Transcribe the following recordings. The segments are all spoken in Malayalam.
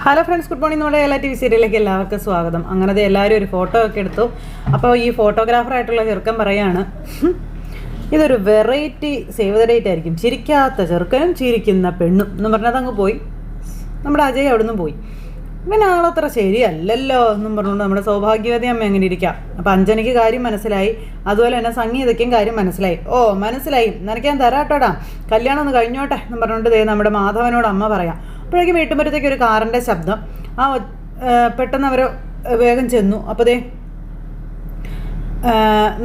Hello friends, good morning. നമ്മുടെ എല്ലാ ടി വി സീരിയലിലേക്ക് എല്ലാവർക്കും സ്വാഗതം. അങ്ങനത്തെ എല്ലാവരും ഒരു ഫോട്ടോ ഒക്കെ എടുത്തു. അപ്പോൾ ഈ ഫോട്ടോഗ്രാഫറായിട്ടുള്ള ചെറുക്കൻ പറയാണ്, ഇതൊരു വെറൈറ്റി സേവ് ദ ഡേറ്റ് ആയിരിക്കും, ചിരിക്കാത്ത ചെറുക്കനും ചിരിക്കുന്ന പെണ്ണും എന്ന് പറഞ്ഞത് അങ്ങ് പോയി. നമ്മുടെ അജയ് അവിടെ നിന്ന് പോയി. ഇവൻ ആളത്ര ശരിയല്ലല്ലോ എന്നും പറഞ്ഞുകൊണ്ട് നമ്മുടെ സൗഭാഗ്യവതി അമ്മ അങ്ങനെ ഇരിക്കാം. അപ്പം അഞ്ജനയ്ക്ക് കാര്യം മനസ്സിലായി, അതുപോലെ തന്നെ സംഗീതയ്ക്കും കാര്യം മനസ്സിലായി. ഓ മനസ്സിലായി, നിനക്ക് ഞാൻ തരാട്ടോടാ, കല്യാണം ഒന്ന് കഴിഞ്ഞോട്ടെ എന്നും പറഞ്ഞുകൊണ്ട് ദേ നമ്മുടെ മാധവനോട് അമ്മ പറയാം. അപ്പോഴേക്കും വീട്ടുമ്പഴത്തേക്ക് ഒരു കാറിൻ്റെ ശബ്ദം. പെട്ടെന്ന് അവർ വേഗം ചെന്നു. അപ്പോൾ ദേ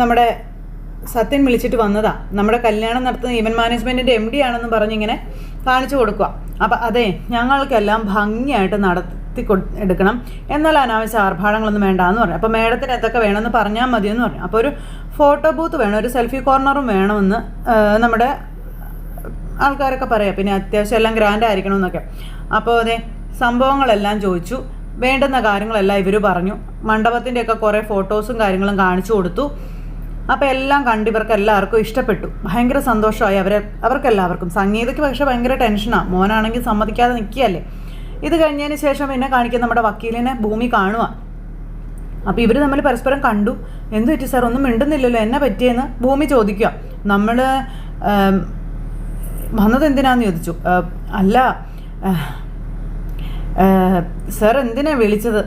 നമ്മുടെ സത്യൻ വിളിച്ചിട്ട് വന്നതാ. നമ്മുടെ കല്യാണം നടത്തുന്ന ഈവൻറ്റ് മാനേജ്മെൻറ്റിൻ്റെ MD ആണെന്ന് പറഞ്ഞിങ്ങനെ കാണിച്ചു കൊടുക്കുക. അപ്പം അതെ, ഞങ്ങൾക്കെല്ലാം ഭംഗിയായിട്ട് എടുക്കണം, എന്നാൽ അനാവശ്യ ആർഭാടങ്ങളൊന്നും വേണ്ടാന്ന് പറഞ്ഞു. അപ്പോൾ മേഡത്തിന് എന്തൊക്കെ വേണമെന്ന് പറഞ്ഞാൽ മതിയെന്ന് പറഞ്ഞു. അപ്പോൾ ഒരു ഫോട്ടോ ബൂത്ത് വേണം, ഒരു സെൽഫി കോർണറും വേണമെന്ന് നമ്മുടെ ആൾക്കാരൊക്കെ പറയാം. പിന്നെ അത്യാവശ്യം എല്ലാം ഗ്രാൻഡ് ആയിരിക്കണമെന്നൊക്കെ. അപ്പോൾ അതെ, സംഭവങ്ങളെല്ലാം ചോദിച്ചു, വേണ്ടുന്ന കാര്യങ്ങളെല്ലാം ഇവർ പറഞ്ഞു. മണ്ഡപത്തിൻ്റെയൊക്കെ കുറേ ഫോട്ടോസും കാര്യങ്ങളും കാണിച്ചു കൊടുത്തു. അപ്പോൾ എല്ലാം കണ്ട് ഇവർക്ക് എല്ലാവർക്കും ഇഷ്ടപ്പെട്ടു. ഭയങ്കര സന്തോഷമായി അവർക്കെല്ലാവർക്കും. സംഗീതയ്ക്ക് പക്ഷേ ഭയങ്കര ടെൻഷനാണ്, മോനാണെങ്കിൽ സമ്മതിക്കാതെ നിൽക്കുകയല്ലേ. ഇത് കഴിഞ്ഞതിന് ശേഷം പിന്നെ കാണിക്കുന്ന നമ്മുടെ വക്കീലിനെ ഭൂമി കാണുക. അപ്പോൾ ഇവർ തമ്മിൽ പരസ്പരം കണ്ടു. എന്ത് പറ്റി സാർ, ഒന്നും മിണ്ടുന്നില്ലല്ലോ, എന്നെ പറ്റിയെന്ന് ഭൂമി ചോദിക്കുക. നമ്മൾ വന്നത് എന്തിനാന്ന് ചോദിച്ചു. അല്ല സാർ, എന്തിനാണ് വിളിച്ചത്,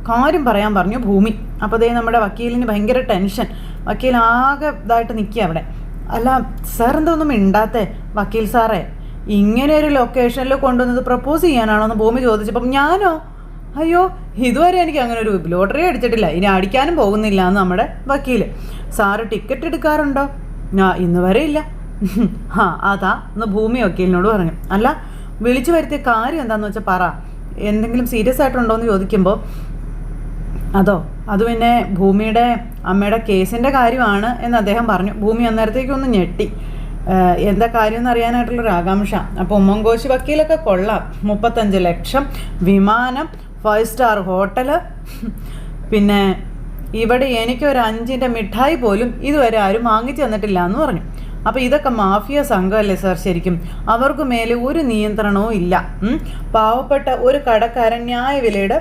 കാര്യം പറയാൻ പറഞ്ഞു ഭൂമി. അപ്പോൾ അതേ നമ്മുടെ വക്കീലിന് ഭയങ്കര ടെൻഷൻ. വക്കീൽ ആകെ ഇതായിട്ട് നിൽക്കുക അവിടെ. അല്ല സാർ, എന്തൊന്നും മിണ്ടാത്തേ വക്കീൽ സാറേ, ഇങ്ങനെ ഒരു ലൊക്കേഷനിൽ കൊണ്ടുവന്നത് പ്രപ്പോസ് ചെയ്യാനാണോ എന്ന് ഭൂമി ചോദിച്ചപ്പം ഞാനോ, അയ്യോ ഇതുവരെ എനിക്ക് അങ്ങനെ ഒരു ലോട്ടറി അടിച്ചിട്ടില്ല, ഇനി അടിക്കാനും പോകുന്നില്ല എന്ന് നമ്മുടെ വക്കീൽ. സാറ് ടിക്കറ്റ് എടുക്കാറുണ്ടോ? ഇന്ന് വരെ ഇല്ല. അതാ എന്ന് ഭൂമി വക്കീലിനോട് പറഞ്ഞു. അല്ല വിളിച്ചു വരുത്തിയ കാര്യം എന്താണെന്ന് വെച്ചാൽ പറ, എന്തെങ്കിലും സീരിയസ് ആയിട്ടുണ്ടോ എന്ന് ചോദിക്കുമ്പോൾ അത് പിന്നെ ഭൂമിയുടെ അമ്മയുടെ കേസിൻ്റെ കാര്യമാണ് എന്ന് അദ്ദേഹം പറഞ്ഞു. ഭൂമി അന്നേരത്തേക്കൊന്ന് ഞെട്ടി. എന്താ കാര്യം എന്ന് അറിയാനായിട്ടുള്ളൊരു ആകാംക്ഷ. അപ്പോൾ ഉമ്മൻകോശി വക്കീലൊക്കെ കൊള്ളാം, 35 ലക്ഷം, വിമാനം, 5 സ്റ്റാർ ഹോട്ടല്, പിന്നെ ഇവിടെ എനിക്കൊരു 5ൻ്റെ മിഠായി പോലും ഇതുവരെ ആരും വാങ്ങിച്ചു തന്നിട്ടില്ല എന്ന് പറഞ്ഞു. അപ്പോൾ ഇതൊക്കെ മാഫിയ സംഘമല്ലേ സാർ, ശരിക്കും അവർക്ക് മേലെ ഒരു നിയന്ത്രണവും ഇല്ല. പാവപ്പെട്ട ഒരു കടക്കാരൻ ന്യായവിലയുടെ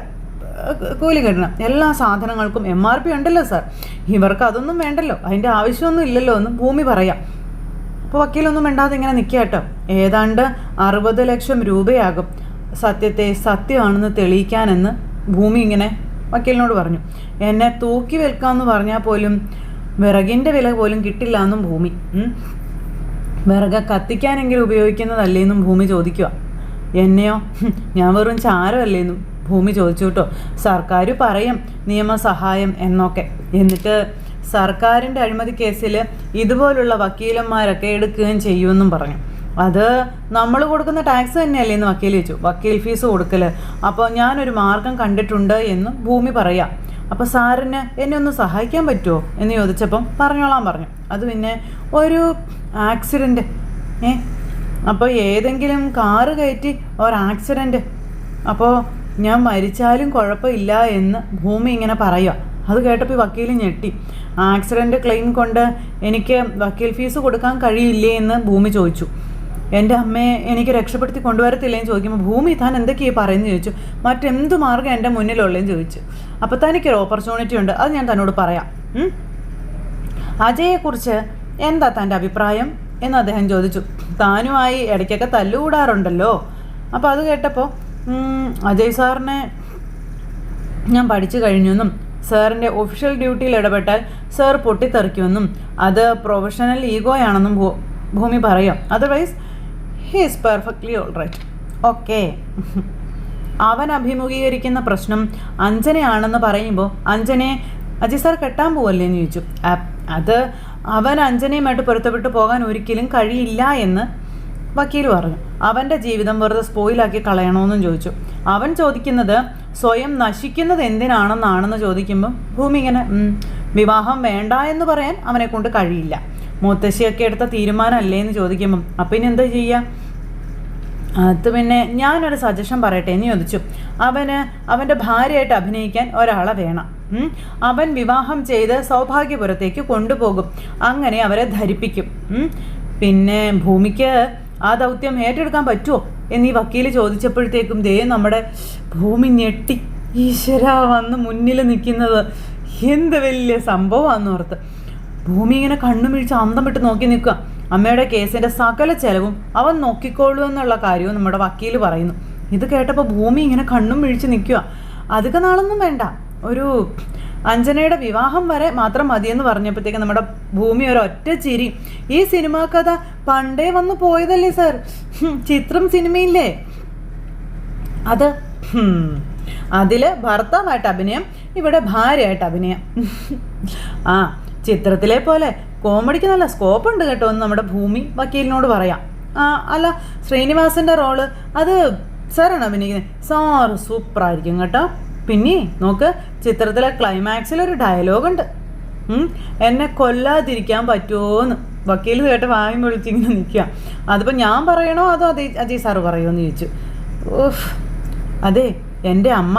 കൂലി കിട്ടണം, എല്ലാ സാധനങ്ങൾക്കും MRP ഉണ്ടല്ലോ സാർ, ഇവർക്ക് അതൊന്നും വേണ്ടല്ലോ, അതിൻ്റെ ആവശ്യമൊന്നും ഇല്ലല്ലോ എന്ന് ഭൂമി പറയാം. അപ്പോൾ വക്കീലൊന്നും വേണ്ടാതെ ഇങ്ങനെ നിൽക്കുക കേട്ടോ. ഏതാണ്ട് 60 ലക്ഷം രൂപയാകും സത്യത്തെ സത്യമാണെന്ന് തെളിയിക്കാനെന്ന് ഭൂമി ഇങ്ങനെ വക്കീലിനോട് പറഞ്ഞു. എന്നെ തൂക്കി വിൽക്കാമെന്ന് പറഞ്ഞാൽ പോലും വിറകിൻ്റെ വില പോലും കിട്ടില്ല എന്നും ഭൂമി. വിറക് കത്തിക്കാനെങ്കിലും ഉപയോഗിക്കുന്നതല്ലേന്നും ഭൂമി ചോദിക്കുക. എന്നെയോ, ഞാൻ വെറും ചാരമല്ലേന്നും ഭൂമി ചോദിച്ചു കേട്ടോ. സർക്കാർ പറയും നിയമസഹായം എന്നൊക്കെ, എന്നിട്ട് സർക്കാരിൻ്റെ അഴിമതി കേസിൽ ഇതുപോലുള്ള വക്കീലന്മാരൊക്കെ എടുക്കുകയും ചെയ്യുമെന്നും പറഞ്ഞു. അത് നമ്മൾ കൊടുക്കുന്ന ടാക്സ് തന്നെയല്ലേ എന്ന് വക്കീൽ ചോദിച്ചു. വക്കീൽ ഫീസ് കൊടുക്കൽ. അപ്പോൾ ഞാനൊരു മാർഗം കണ്ടിട്ടുണ്ട് എന്നും ഭൂമി പറയാം. അപ്പോൾ സാറിന് എന്നെ ഒന്ന് സഹായിക്കാൻ പറ്റുമോ എന്ന് ചോദിച്ചപ്പം പറഞ്ഞോളാൻ പറഞ്ഞു. അത് പിന്നെ ഒരു ആക്സിഡൻറ്റ്, അപ്പോൾ ഏതെങ്കിലും കാറ് കയറ്റി ആക്സിഡൻറ്റ്, അപ്പോൾ ഞാൻ മരിച്ചാലും കുഴപ്പമില്ല എന്ന് ഭൂമി ഇങ്ങനെ പറയുക. അത് കേട്ടപ്പോൾ വക്കീൽ ഞെട്ടി. ആക്സിഡൻറ്റ് ക്ലെയിം കൊണ്ട് എനിക്ക് വക്കീൽ ഫീസ് കൊടുക്കാൻ കഴിയില്ലേ എന്ന് ഭൂമി ചോദിച്ചു. എൻ്റെ അമ്മയെ എനിക്ക് രക്ഷപ്പെടുത്തി കൊണ്ടുവരത്തില്ലേന്ന് ചോദിക്കുമ്പോൾ ഭൂമി താൻ എന്തൊക്കെയാണ് പറയുന്നത് ചോദിച്ചു. മറ്റെന്ത് മാർഗ്ഗം എൻ്റെ മുന്നിലുള്ളതെന്ന് ചോദിച്ചു. അപ്പോൾ തനിക്കൊരു ഓപ്പർച്യൂണിറ്റി ഉണ്ട്, അത് ഞാൻ തന്നോട് പറയാം. അജയെക്കുറിച്ച് എന്താ തൻ്റെ അഭിപ്രായം എന്ന് അദ്ദേഹം ചോദിച്ചു. താനുമായി ഇടയ്ക്കൊക്കെ തല്ലുകൂടാറുണ്ടല്ലോ. അപ്പോൾ അത് കേട്ടപ്പോൾ അജയ് സാറിനെ ഞാൻ പഠിച്ചു കഴിഞ്ഞെന്നും സാറിൻ്റെ ഒഫീഷ്യൽ ഡ്യൂട്ടിയിൽ ഇടപെട്ടാൽ സാർ പൊട്ടിത്തെറിക്കുമെന്നും അത് പ്രൊഫഷണൽ ഈഗോയാണെന്നും ഭൂമി പറയാം. Otherwise he is perfectly all right. Okay. അവൻ അഭിമുഖീകരിക്കുന്ന പ്രശ്നം അഞ്ജനയാണെന്ന് പറയുമ്പോൾ അഞ്ജനയെ അജയ് സാർ കെട്ടാൻ പോവല്ലേ എന്ന് ചോദിച്ചു. അത് അവൻ അഞ്ജനയുമായിട്ട് പൊരുത്തപ്പെട്ടു പോകാൻ ഒരിക്കലും കഴിയില്ല എന്ന് വക്കീൽ പറഞ്ഞു. അവൻ്റെ ജീവിതം വെറുതെ സ്പോയിലാക്കി കളയണമെന്നും ചോദിച്ചു. അവൻ ചോദിക്കുന്നത് സ്വയം നശിക്കുന്നത് എന്തിനാണെന്നാണെന്ന് ചോദിക്കുമ്പോൾ ഭൂമി ഇങ്ങനെ വിവാഹം വേണ്ട എന്ന് പറയാൻ അവനെ കൊണ്ട് കഴിയില്ല. മുത്തശ്ശിയൊക്കെ എടുത്ത തീരുമാനമല്ലേ എന്ന് ചോദിക്കുമ്പം അപ്പം ഇനി എന്താ ചെയ്യുക? അത് പിന്നെ ഞാനൊരു സജഷൻ പറയട്ടെ എന്ന് ചോദിച്ചു. അവൻ്റെ ഭാര്യയായിട്ട് അഭിനയിക്കാൻ ഒരാളെ വേണം. അവൻ വിവാഹം ചെയ്ത് സൗഭാഗ്യപുരത്തേക്ക് കൊണ്ടുപോകും, അങ്ങനെ അവരെ ധരിപ്പിക്കും. പിന്നെ ഭൂമിക്ക് ആ ദൗത്യം ഏറ്റെടുക്കാൻ പറ്റുമോ എന്നീ വക്കീൽ ചോദിച്ചപ്പോഴത്തേക്കും ദേ നമ്മുടെ ഭൂമി ഞെട്ടി. ഈശ്വര, വന്ന് മുന്നിൽ നിൽക്കുന്നത് എന്ത് വലിയ സംഭവമാണെന്ന് ഓർത്ത് ഭൂമി ഇങ്ങനെ കണ്ണുമിഴിച്ച് അന്തം വിട്ട് നോക്കി നിൽക്കുക. അമ്മയുടെ കേസിൻ്റെ സകല ചെലവും അവൻ നോക്കിക്കോളൂ എന്നുള്ള കാര്യവും നമ്മുടെ വക്കീൽ പറയുന്നു. ഇത് കേട്ടപ്പോൾ ഭൂമി ഇങ്ങനെ കണ്ണും മിഴിച്ച് നിൽക്കുക. അധിക നാളൊന്നും വേണ്ട, ഒരു അഞ്ജനയുടെ വിവാഹം വരെ മാത്രം മതിയെന്ന് പറഞ്ഞപ്പോഴത്തേക്ക് നമ്മുടെ ഭൂമി ഒരൊറ്റ ചിരി. ഈ സിനിമാ കഥ പണ്ടേ വന്നു പോയതല്ലേ സാർ, ചിത്രം സിനിമയില്ലേ അത്, അതിൽ ഭർത്താവായിട്ട് അഭിനയം, ഇവിടെ ഭാര്യയായിട്ട് അഭിനയം. ആ ചിത്രത്തിലെ പോലെ കോമഡിക്ക് നല്ല സ്കോപ്പ് ഉണ്ട് കേട്ടോ എന്ന് നമ്മുടെ ഭൂമി വക്കീലിനോട് പറയാം. അല്ല, ശ്രീനിവാസൻ്റെ റോള് അത് സാറാണ് അഭിനയിക്കുന്നത്. സാറ് സൂപ്പറായിരിക്കും കേട്ടോ. പിന്നെ നോക്ക്, ചിത്രത്തിലെ ക്ലൈമാക്സിലൊരു ഡയലോഗുണ്ട്, എന്നെ കൊല്ലാതിരിക്കാൻ പറ്റുമോന്ന്. വക്കീൽ കേട്ട് വായും വിളിച്ചിങ്ങനെ നിൽക്കുക. അതിപ്പോൾ ഞാൻ പറയണോ അതോ അജയ് സാറ് പറയുമോ എന്ന് ചോദിച്ചു. ഓഫ്, അതെ, എൻ്റെ അമ്മ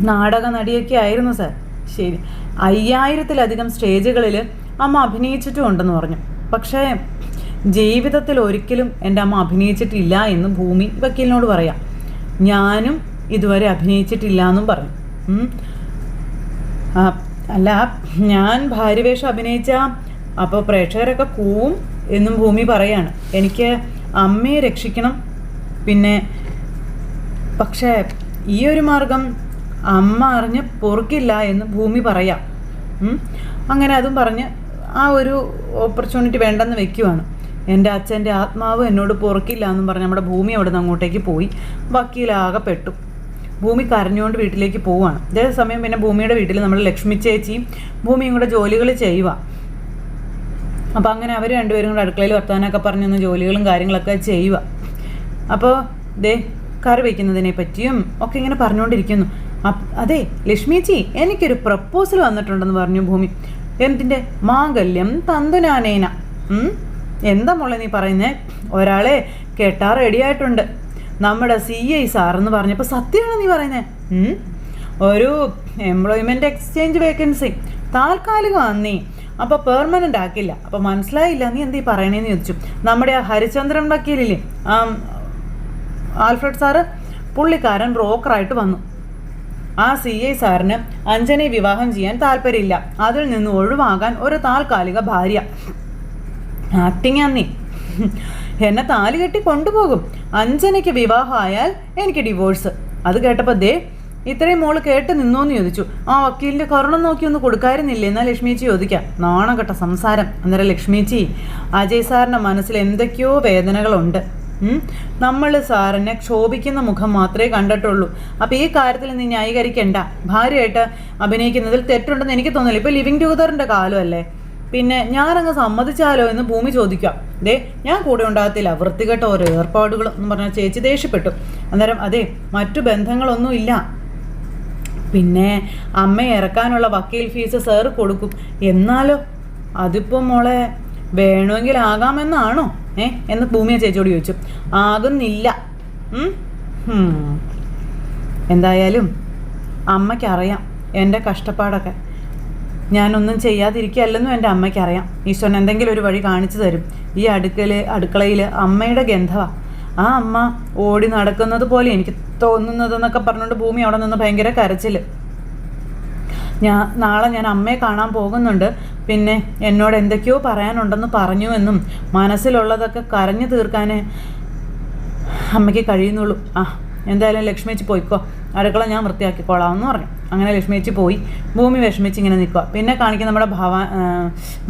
നാടക നടിയൊക്കെ ആയിരുന്നു സാർ. ശരി, 5000-ലധികം സ്റ്റേജുകളിൽ അമ്മ അഭിനയിച്ചിട്ടും ഉണ്ടെന്ന് പറഞ്ഞു. പക്ഷേ ജീവിതത്തിൽ ഒരിക്കലും എൻ്റെ അമ്മ അഭിനയിച്ചിട്ടില്ല എന്ന് ഭൂമി വക്കീലിനോട് പറയാം. ഞാനും ഇതുവരെ അഭിനയിച്ചിട്ടില്ല എന്നും പറഞ്ഞു. അല്ല, ഞാൻ ഭാര്യവേഷം അഭിനയിച്ച അപ്പോൾ പ്രേക്ഷകരൊക്കെ കൂവും എന്നും ഭൂമി പറയാണ്. എനിക്ക് അമ്മയെ രക്ഷിക്കണം, പിന്നെ പക്ഷേ ഈ ഒരു മാർഗം അമ്മ അറിഞ്ഞ് പൊറുക്കില്ല എന്ന് ഭൂമി പറയാം. അങ്ങനെ അതും പറഞ്ഞ് ആ ഒരു ഓപ്പർച്യൂണിറ്റി വേണ്ടെന്ന് വെക്കുവാണ്. എൻ്റെ അച്ഛൻ്റെ ആത്മാവ് എന്നോട് പൊറുക്കില്ല എന്നും പറഞ്ഞ് നമ്മുടെ ഭൂമി അവിടെ നിന്ന് അങ്ങോട്ടേക്ക് പോയി. വക്കീലാകെ പെട്ടു. ഭൂമി കരഞ്ഞുകൊണ്ട് വീട്ടിലേക്ക് പോവുകയാണ്. ഇതേ സമയം പിന്നെ ഭൂമിയുടെ വീട്ടിൽ നമ്മൾ ലക്ഷ്മി ചേച്ചിയും ഭൂമിയും കൂടെ ജോലികൾ ചെയ്യുക. അപ്പോൾ അങ്ങനെ അവർ രണ്ടുപേരും കൂടെ അടുക്കളയിൽ വർത്താനമൊക്കെ പറഞ്ഞൊന്ന് ജോലികളും കാര്യങ്ങളൊക്കെ ചെയ്യുക. അപ്പോൾ ദേ കറി വയ്ക്കുന്നതിനെ പറ്റിയും ഒക്കെ ഇങ്ങനെ പറഞ്ഞുകൊണ്ടിരിക്കുന്നു. അതെ ലക്ഷ്മിച്ചി, എനിക്കൊരു പ്രപ്പോസൽ വന്നിട്ടുണ്ടെന്ന് പറഞ്ഞു ഭൂമി. എന്തിൻ്റെ? മാംഗല്യം തന്തുനാനേന. എന്താ മോളെ നീ പറയുന്നേ? ഒരാളെ കെട്ടാൻ റെഡിയായിട്ടുണ്ട്, നമ്മുടെ CI സാറെന്ന് പറഞ്ഞപ്പോൾ സത്യമാണോ നീ പറയുന്നേ? ഒരു എംപ്ലോയ്മെൻറ്റ് എക്സ്ചേഞ്ച് വേക്കൻസി, താൽക്കാലികമാണ് നീ, അപ്പോൾ പെർമനൻ്റ് ആക്കില്ല. അപ്പോൾ മനസ്സിലായില്ല, നീ എന്തീ പറയണേന്ന് ചോദിച്ചു. നമ്മുടെ ആ ഹരിചന്ദ്രൻ വക്കീലില്ലേ, ആൽഫ്രഡ് സാറ്, പുള്ളിക്കാരൻ ബ്രോക്കറായിട്ട് വന്നു. ആ CI സാറിന് അഞ്ജനയെ വിവാഹം ചെയ്യാൻ താല്പര്യമില്ല, അതിൽ നിന്ന് ഒഴിവാകാൻ ഒരു താൽക്കാലിക ഭാര്യ. ആക്ടിങ് നീ, എന്നെ താലി കെട്ടി കൊണ്ടുപോകും, അഞ്ജനയ്ക്ക് വിവാഹമായാൽ എനിക്ക് ഡിവോഴ്സ്. അത് കേട്ടപ്പോൾ ദേ ഇത്രയും മോള് കേട്ട് നിന്നോന്ന് ചോദിച്ചു. ആ വക്കീലിൻ്റെ കരുണം നോക്കി ഒന്ന് കൊടുക്കായിരുന്നില്ലേ എന്നാൽ ലക്ഷ്മിച്ചി ചോദിക്കാം. നാണം കെട്ട സംസാരം. അന്നേരം ലക്ഷ്മിച്ചി, അജയ് സാറിൻ്റെ മനസ്സിൽ എന്തൊക്കെയോ വേദനകളുണ്ട്. നമ്മൾ സാറിനെ ക്ഷോഭിക്കുന്ന മുഖം മാത്രമേ കണ്ടിട്ടുള്ളൂ. അപ്പോൾ ഈ കാര്യത്തിൽ നീ ന്യായീകരിക്കണ്ട. ഭാര്യയായിട്ട് അഭിനയിക്കുന്നതിൽ തെറ്റുണ്ടെന്ന് എനിക്ക് തോന്നില്ല. ഇപ്പോൾ ലിവിങ് ടുഗദറിൻ്റെ കാലമല്ലേ, പിന്നെ ഞാനങ്ങ് സമ്മതിച്ചാലോ എന്ന് ഭൂമി ചോദിക്കാം. ദേ ഞാൻ കൂടെ ഉണ്ടാകത്തില്ല, വൃത്തികെട്ട ഓരോ ഏർപ്പാടുകൾ എന്ന് പറഞ്ഞാൽ ചേച്ചി ദേഷ്യപ്പെട്ടു. അന്നേരം അതെ, മറ്റു ബന്ധങ്ങളൊന്നും ഇല്ല, പിന്നെ അമ്മയെ ഇറക്കാനുള്ള വക്കീൽ ഫീസ് സാറ് കൊടുക്കും. എന്നാലോ അതിപ്പോൾ മോളെ വേണമെങ്കിൽ ആകാമെന്നാണോ എന്ന് ഭൂമിയെ ചേച്ചിയോട് ചോദിച്ചു. ആകുന്നില്ല. എന്തായാലും അമ്മയ്ക്കറിയാം എൻ്റെ കഷ്ടപ്പാടൊക്കെ. ഞാനൊന്നും ചെയ്യാതിരിക്കുകയല്ലെന്നും എൻ്റെ അമ്മയ്ക്കറിയാം. ഈശ്വരൻ എന്തെങ്കിലും ഒരു വഴി കാണിച്ചു തരും. ഈ അടുക്കളയിൽ അമ്മയുടെ ഗന്ധമാണ്. ആ അമ്മ ഓടി നടക്കുന്നത് പോലെ എനിക്ക് തോന്നുന്നതെന്നൊക്കെ പറഞ്ഞുകൊണ്ട് ഭൂമി അവിടെ നിന്ന് ഭയങ്കര കരച്ചിൽ. നാളെ ഞാൻ അമ്മയെ കാണാൻ പോകുന്നുണ്ട്, പിന്നെ എന്നോട് എന്തൊക്കെയോ പറയാനുണ്ടെന്ന് പറഞ്ഞുവെന്നും മനസ്സിലുള്ളതൊക്കെ കരഞ്ഞു തീർക്കാൻ അമ്മയ്ക്ക് കഴിയുന്നുള്ളൂ. എന്തായാലും ലക്ഷ്മിച്ചി പോയിക്കോ, അടുക്കള ഞാൻ വൃത്തിയാക്കിക്കോളാം എന്ന് പറഞ്ഞു. അങ്ങനെ ലക്ഷ്മിച്ചി പോയി. ഭൂമി വിഷമിച്ച് ഇങ്ങനെ നിൽക്കുക. പിന്നെ കാണിക്കുന്ന നമ്മുടെ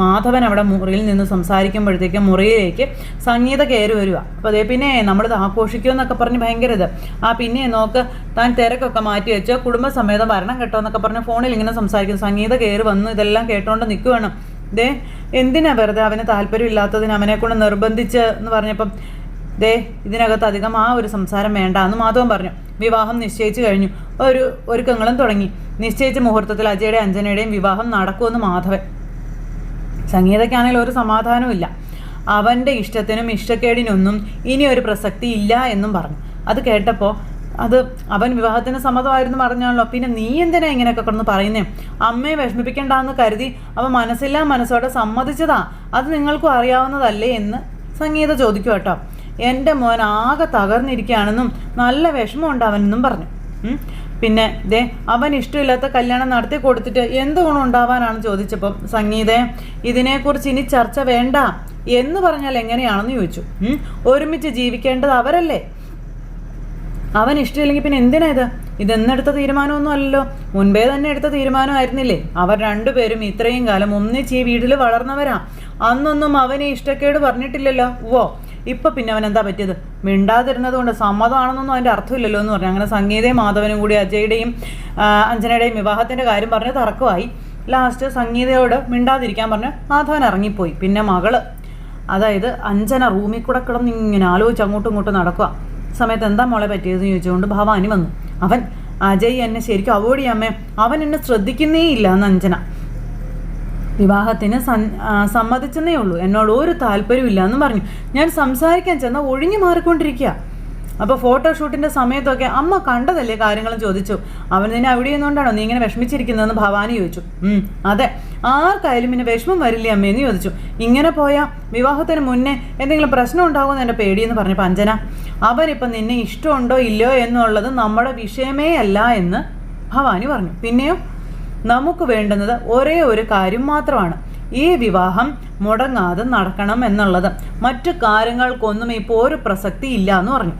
മാധവൻ അവിടെ മുറിയിൽ നിന്ന് സംസാരിക്കുമ്പോഴത്തേക്കും മുറിയിലേക്ക് സംഗീത കയറി വരിക. അപ്പോൾ അതേ പിന്നെ നമ്മളിത് ആഘോഷിക്കുമെന്നൊക്കെ പറഞ്ഞ് ഭയങ്കര ഇത്. പിന്നെ നോക്ക്, താൻ തിരക്കൊക്കെ മാറ്റി വെച്ചോ, കുടുംബസമേതം വരണം കേട്ടോ എന്നൊക്കെ പറഞ്ഞ് ഫോണിൽ ഇങ്ങനെ സംസാരിക്കുന്നു. സംഗീത കയറി വന്ന് ഇതെല്ലാം കേട്ടോണ്ട് നിൽക്കുകയാണ്. എന്തിനാ വെറുതെ അവന് താല്പര്യമില്ലാത്തതിന് അവനെ കൊണ്ട് നിർബന്ധിച്ച് എന്ന് പറഞ്ഞപ്പം ദേ ഇതിനകത്ത് അധികം ആ ഒരു സംസാരം വേണ്ട എന്ന് മാധവൻ പറഞ്ഞു. വിവാഹം നിശ്ചയിച്ചു കഴിഞ്ഞു, ഒരുക്കങ്ങളും തുടങ്ങി. നിശ്ചയിച്ച മുഹൂർത്തത്തിൽ അജയുടെയും അഞ്ജനയുടെയും വിവാഹം നടക്കുമെന്ന് മാധവൻ. സംഗീതയ്ക്കാണെങ്കിൽ ഒരു സമാധാനവും ഇല്ല. അവൻ്റെ ഇഷ്ടത്തിനും ഇഷ്ടക്കേടിനൊന്നും ഇനി ഒരു പ്രസക്തി ഇല്ല എന്നും പറഞ്ഞു. അത് കേട്ടപ്പോൾ അവൻ വിവാഹത്തിന് സമ്മതമായിരുന്നു പറഞ്ഞാണല്ലോ, പിന്നെ നീ എന്തിനാ ഇങ്ങനെയൊക്കെ കിടന്ന് പറയുന്നേ? അമ്മയെ വിഷമിപ്പിക്കണ്ടെന്ന് കരുതി അവൻ മനസ്സില്ലാ മനസ്സോടെ സമ്മതിച്ചതാ, അത് നിങ്ങൾക്കും അറിയാവുന്നതല്ലേ എന്ന് സംഗീത ചോദിക്കും കേട്ടോ. എൻ്റെ മോൻ ആകെ തകർന്നിരിക്കുകയാണെന്നും നല്ല വിഷമമുണ്ട് അവനെന്നും പറഞ്ഞു. പിന്നെ ദേ അവൻ ഇഷ്ടമില്ലാത്ത കല്യാണം നടത്തി കൊടുത്തിട്ട് എന്ത് ഗുണം ഉണ്ടാവാനാണെന്ന് ചോദിച്ചപ്പം സംഗീതേ ഇതിനെക്കുറിച്ച് ഇനി ചർച്ച വേണ്ട എന്ന് പറഞ്ഞാൽ എങ്ങനെയാണെന്ന് ചോദിച്ചു. ഒരുമിച്ച് ജീവിക്കേണ്ടത് അവരല്ലേ, അവൻ ഇഷ്ടമില്ലെങ്കിൽ പിന്നെ എന്തിനാ ഇതെന്നെടുത്ത തീരുമാനമൊന്നും അല്ലല്ലോ, മുൻപേ തന്നെ എടുത്ത തീരുമാനമായിരുന്നില്ലേ. അവർ രണ്ടുപേരും ഇത്രയും കാലം ഒന്നിച്ച് ഈ വീട്ടിൽ വളർന്നവരാ. അന്നൊന്നും അവനെ ഇഷ്ടക്കേട് പറഞ്ഞിട്ടില്ലല്ലോ. ഇപ്പം പിന്നെ അവൻ എന്താ പറ്റിയത്? മിണ്ടാതിരുന്നത് കൊണ്ട് സമ്മതമാണെന്നൊന്നും അതിൻ്റെ അർത്ഥമില്ലല്ലോ എന്ന് പറഞ്ഞു. അങ്ങനെ സംഗീതയും മാധവനും കൂടി അജയുടെയും അഞ്ജനയുടെയും വിവാഹത്തിൻ്റെ കാര്യം പറഞ്ഞ് തർക്കമായി. ലാസ്റ്റ് സംഗീതയോട് മിണ്ടാതിരിക്കാൻ പറഞ്ഞ് മാധവൻ ഇറങ്ങിപ്പോയി. പിന്നെ മകള്, അതായത് അഞ്ജന റൂമിൽ കൂടെ കിടന്ന് ഇങ്ങനെ ആലോചിച്ച് അങ്ങോട്ടും ഇങ്ങോട്ടും നടക്കുക. സമയത്ത് എന്താ മോളെ പറ്റിയതെന്ന് ചോദിച്ചുകൊണ്ട് ഭവാനി വന്നു. അവൻ അജയ് എന്നെ ശരിക്കും അവോയ്ഡ് ചെയ്യാമേ, അവൻ എന്നെ ശ്രദ്ധിക്കുന്നേ ഇല്ല എന്ന് അഞ്ജന. വിവാഹത്തിന് സമ്മതിച്ചെന്നേ ഉള്ളൂ, എന്നോട് ഒരു താല്പര്യമില്ല എന്ന് പറഞ്ഞു. ഞാൻ സംസാരിക്കാൻ ചെന്നാൽ ഒഴിഞ്ഞു മാറിക്കൊണ്ടിരിക്കുക. അപ്പോൾ ഫോട്ടോഷൂട്ടിൻ്റെ സമയത്തൊക്കെ അമ്മ കണ്ടതല്ലേ കാര്യങ്ങളും ചോദിച്ചു. അവൻ നിന്നെ അവിടെ നിന്നുകൊണ്ടാണോ നീ ഇങ്ങനെ വിഷമിച്ചിരിക്കുന്നതെന്ന് ഭവാനി ചോദിച്ചു. അതെ, ആർക്കായാലും പിന്നെ വിഷമം വരില്ലേ അമ്മയെന്ന് ചോദിച്ചു. ഇങ്ങനെ പോയാൽ വിവാഹത്തിന് മുന്നേ എന്തെങ്കിലും പ്രശ്നം ഉണ്ടാകുമെന്ന് എൻ്റെ പേടിയെന്ന് പറഞ്ഞപ്പോൾ അഞ്ജന, അവനിപ്പം നിന്നെ ഇഷ്ടമുണ്ടോ ഇല്ലയോ എന്നുള്ളത് നമ്മുടെ വിഷയമേ അല്ല എന്ന് ഭവാനി പറഞ്ഞു. പിന്നെയോ നമുക്ക് വേണ്ടുന്നത് ഒരേ ഒരു കാര്യം മാത്രമാണ്, ഈ വിവാഹം മുടങ്ങാതെ നടക്കണം എന്നുള്ളത്. മറ്റു കാര്യങ്ങൾക്കൊന്നും ഇപ്പോൾ ഒരു പ്രസക്തി ഇല്ല എന്ന് പറഞ്ഞു.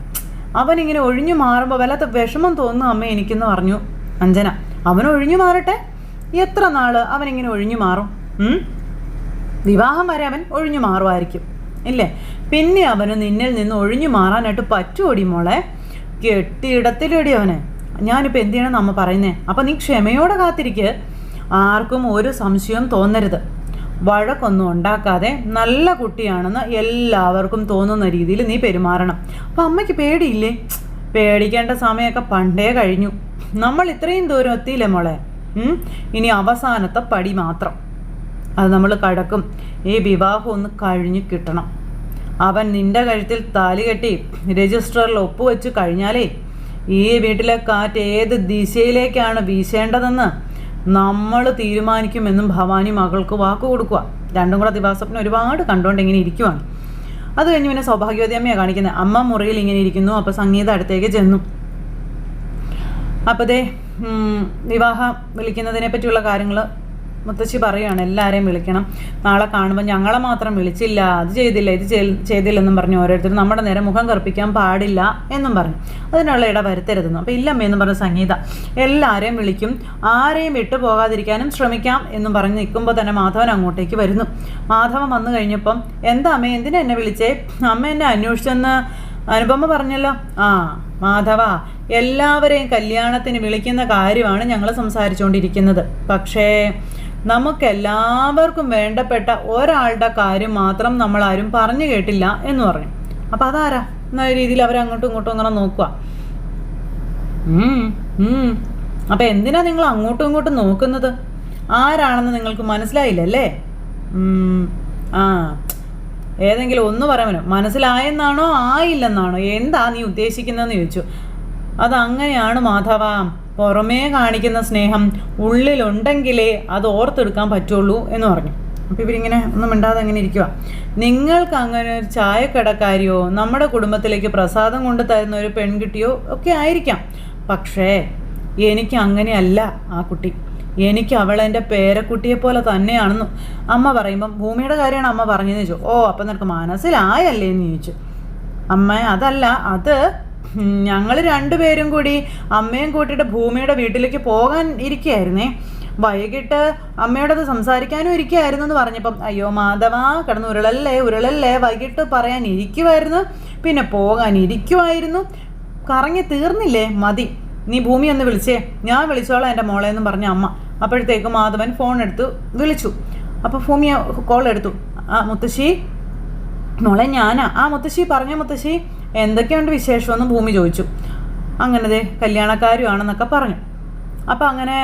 അവനിങ്ങനെ ഒഴിഞ്ഞു മാറുമ്പോൾ വല്ലാത്ത വിഷമം തോന്നുന്നു അമ്മ എനിക്കെന്ന് പറഞ്ഞു അഞ്ജന. അവൻ ഒഴിഞ്ഞു മാറട്ടെ, എത്ര നാള് അവനിങ്ങനെ ഒഴിഞ്ഞു മാറും? വിവാഹം വരെ അവൻ ഒഴിഞ്ഞു മാറുമായിരിക്കും ഇല്ലേ? പിന്നെ അവന് നിന്നിൽ നിന്ന് ഒഴിഞ്ഞു മാറാനായിട്ട് പറ്റുമോടി മോളെ? കെട്ടിയിടത്തിലടി അവനെ. ഞാനിപ്പോൾ എന്ത് ചെയ്യണമെന്ന് അമ്മ പറയുന്നേ? അപ്പം നീ ക്ഷമയോടെ കാത്തിരിക്കുക, ആർക്കും ഒരു സംശയവും തോന്നരുത്. വഴക്കൊന്നും ഉണ്ടാക്കാതെ നല്ല കുട്ടിയാണെന്ന് എല്ലാവർക്കും തോന്നുന്ന രീതിയിൽ നീ പെരുമാറണം. അപ്പം അമ്മയ്ക്ക് പേടിയില്ലേ? പേടിക്കേണ്ട സമയമൊക്കെ പണ്ടേ കഴിഞ്ഞു. നമ്മൾ ഇത്രയും ദൂരം എത്തിയില്ലേ മോളെ? ഇനി അവസാനത്തെ പടി മാത്രം, അത് നമ്മൾ കടക്കും. ഈ വിവാഹം ഒന്ന് കഴിഞ്ഞു കിട്ടണം. അവൻ നിന്റെ കഴുത്തിൽ താലി കെട്ടി രജിസ്റ്ററിൽ ഒപ്പുവെച്ച് കഴിഞ്ഞാലേ ഈ വീട്ടിലെ കാറ്റ് ഏത് ദിശയിലേക്കാണ് വീശേണ്ടതെന്ന് നമ്മൾ തീരുമാനിക്കുമെന്നും ഭവാനി മകൾക്ക് വാക്ക് കൊടുക്കുക. രണ്ടും കൂടെ ദിവാസ്വപ്നം ഒരുപാട് കണ്ടുകൊണ്ട് ഇങ്ങനെ ഇരിക്കുവാണ്. അത് കഴിഞ്ഞ് പിന്നെ സൗഭാഗ്യവതി അമ്മയാണ് കാണിക്കുന്നത്. അമ്മ മുറിയിൽ ഇങ്ങനെ ഇരിക്കുന്നു. അപ്പോൾ സംഗീത അടുത്തേക്ക് ചെന്നു. അപ്പോൾ ദേ വിവാഹം വിളിക്കുന്നതിനെ പറ്റിയുള്ള കാര്യങ്ങൾ മുത്തശ്ശി പറയുകയാണ്, എല്ലാവരെയും വിളിക്കണം, നാളെ കാണുമ്പോൾ ഞങ്ങളെ മാത്രം വിളിച്ചില്ല, അത് ചെയ്തില്ല, ഇത് ചെയ്തില്ലെന്നും പറഞ്ഞു ഓരോരുത്തരും നമ്മുടെ നേരെ മുഖം കറുപ്പിക്കാൻ പാടില്ല എന്നും പറഞ്ഞു. അതിനുള്ള ഇട വരുത്തരുതെന്നു. അപ്പോൾ ഇല്ലമ്മയെന്നും പറഞ്ഞ സംഗീത എല്ലാവരെയും വിളിക്കും, ആരെയും വിട്ടു പോകാതിരിക്കാനും ശ്രമിക്കാം എന്നും പറഞ്ഞ് നിൽക്കുമ്പോൾ തന്നെ മാധവൻ അങ്ങോട്ടേക്ക് വരുന്നു. മാധവൻ വന്നു കഴിഞ്ഞപ്പം എന്താ അമ്മ എന്തിനാ എന്നെ വിളിച്ചേ? അമ്മ എന്നെ അന്വേഷിച്ചെന്ന് അനുപമ പറഞ്ഞല്ലോ. മാധവ, എല്ലാവരെയും കല്യാണത്തിന് വിളിക്കുന്ന കാര്യമാണ് ഞങ്ങൾ സംസാരിച്ചുകൊണ്ടിരിക്കുന്നത്. പക്ഷേ നമുക്കെല്ലാവർക്കും വേണ്ടപ്പെട്ട ഒരാളുടെ കാര്യം മാത്രം നമ്മളാരും പറഞ്ഞു കേട്ടില്ല എന്ന് പറഞ്ഞു. അപ്പം അതാരാ എന്ന രീതിയിൽ അവരങ്ങോട്ടും ഇങ്ങോട്ടും അങ്ങനെ നോക്കുക. അപ്പം എന്തിനാ നിങ്ങൾ അങ്ങോട്ടും ഇങ്ങോട്ടും നോക്കുന്നത്? ആരാണെന്ന് നിങ്ങൾക്ക് മനസ്സിലായില്ലല്ലേ? ഏതെങ്കിലും ഒന്ന് പറയാമല്ലോ. മനസ്സിലായെന്നാണോ ആയില്ലെന്നാണോ? എന്താ നീ ഉദ്ദേശിക്കുന്നതെന്ന് ചോദിച്ചു. അതങ്ങനെയാണ് മാധവ, പുറമേ കാണിക്കുന്ന സ്നേഹം ഉള്ളിലുണ്ടെങ്കിലേ അത് ഓർത്തെടുക്കാൻ പറ്റുള്ളൂ എന്ന് പറഞ്ഞു. അപ്പോൾ ഇവരിങ്ങനെ ഒന്നും മിണ്ടാതെ അങ്ങനെ ഇരിക്കുക. നിങ്ങൾക്ക് അങ്ങനെ ഒരു ചായക്കടക്കാരിയോ നമ്മുടെ കുടുംബത്തിലേക്ക് പ്രസാദം കൊണ്ട് തരുന്ന ഒരു പെൺകുട്ടിയോ ഒക്കെ ആയിരിക്കാം. പക്ഷേ എനിക്ക് അങ്ങനെയല്ല ആ കുട്ടി. എനിക്ക് അവളെൻ്റെ പേരക്കുട്ടിയെ പോലെ തന്നെയാണെന്ന് അമ്മ പറയുമ്പം ഭൂമിയുടെ കാര്യമാണ് അമ്മ പറഞ്ഞതെന്ന് ചോദിച്ചു. അപ്പം നിനക്ക് മനസ്സിലായല്ലേ എന്ന് ചോദിച്ചു. അമ്മ അതല്ല, അത് ഞങ്ങൾ രണ്ടുപേരും കൂടി അമ്മയും കൂട്ടിയിട്ട് ഭൂമിയുടെ വീട്ടിലേക്ക് പോകാൻ ഇരിക്കുകയായിരുന്നേ. വൈകിട്ട് അമ്മയോടത് സംസാരിക്കാനും ഇരിക്കുകയായിരുന്നു എന്ന് പറഞ്ഞപ്പം അയ്യോ മാധവ കിടന്ന് ഉരുളല്ലേ വൈകിട്ട് പറയാൻ ഇരിക്കുമായിരുന്നു, പിന്നെ പോകാൻ ഇരിക്കുമായിരുന്നു, കറങ്ങി തീർന്നില്ലേ, മതി, നീ ഭൂമി ഒന്ന് വിളിച്ചേ, ഞാൻ വിളിച്ചോളാം എൻ്റെ മോളെ എന്നും പറഞ്ഞ അമ്മ. അപ്പോഴത്തേക്കും മാധവൻ ഫോൺ എടുത്ത് വിളിച്ചു. അപ്പോൾ ഭൂമി കോൾ എടുത്തു. മുത്തശ്ശി മോളെ ഞാനാ. മുത്തശ്ശി പറഞ്ഞ മുത്തശ്ശി എന്തൊക്കെയുണ്ട് വിശേഷമെന്ന് ഭൂമി ചോദിച്ചു. അങ്ങനത്തെ കല്യാണക്കാരുമാണെന്നൊക്കെ പറഞ്ഞു. അപ്പം അങ്ങനെ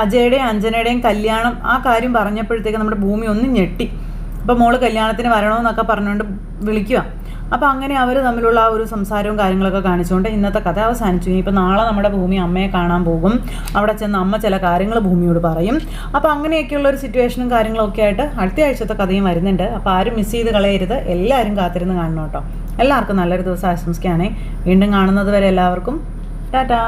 അജയുടെയും അഞ്ജനയുടെയും കല്യാണം ആ കാര്യം പറഞ്ഞപ്പോഴത്തേക്ക് നമ്മുടെ ഭൂമി ഒന്ന് ഞെട്ടി. അപ്പോൾ മോള് കല്യാണത്തിന് വരണമെന്നൊക്കെ പറഞ്ഞുകൊണ്ട് വിളിക്കുക. അപ്പോൾ അങ്ങനെ അവർ തമ്മിലുള്ള ആ ഒരു സംസാരവും കാര്യങ്ങളൊക്കെ കാണിച്ചുകൊണ്ട് ഇന്നത്തെ കഥ അവസാനിച്ചു. ഇനിയിപ്പോൾ നാളെ നമ്മുടെ ഭൂമി അമ്മയെ കാണാൻ പോകും. അവിടെ ചെന്ന് അമ്മ ചില കാര്യങ്ങൾ ഭൂമിയോട് പറയും. അപ്പോൾ അങ്ങനെയൊക്കെയുള്ള ഒരു സിറ്റുവേഷനും കാര്യങ്ങളൊക്കെ ആയിട്ട് അടുത്ത ആഴ്ചത്തെ കഥയും വരുന്നുണ്ട്. അപ്പോൾ ആരും മിസ് ചെയ്ത് കളയരുത്, എല്ലാവരും കാത്തിരുന്ന് കാണണം കേട്ടോ. എല്ലാവർക്കും നല്ലൊരു ദിവസം ആശംസിക്കുകയാണേ. വീണ്ടും കാണുന്നത് വരെ എല്ലാവർക്കും ടാറ്റാ.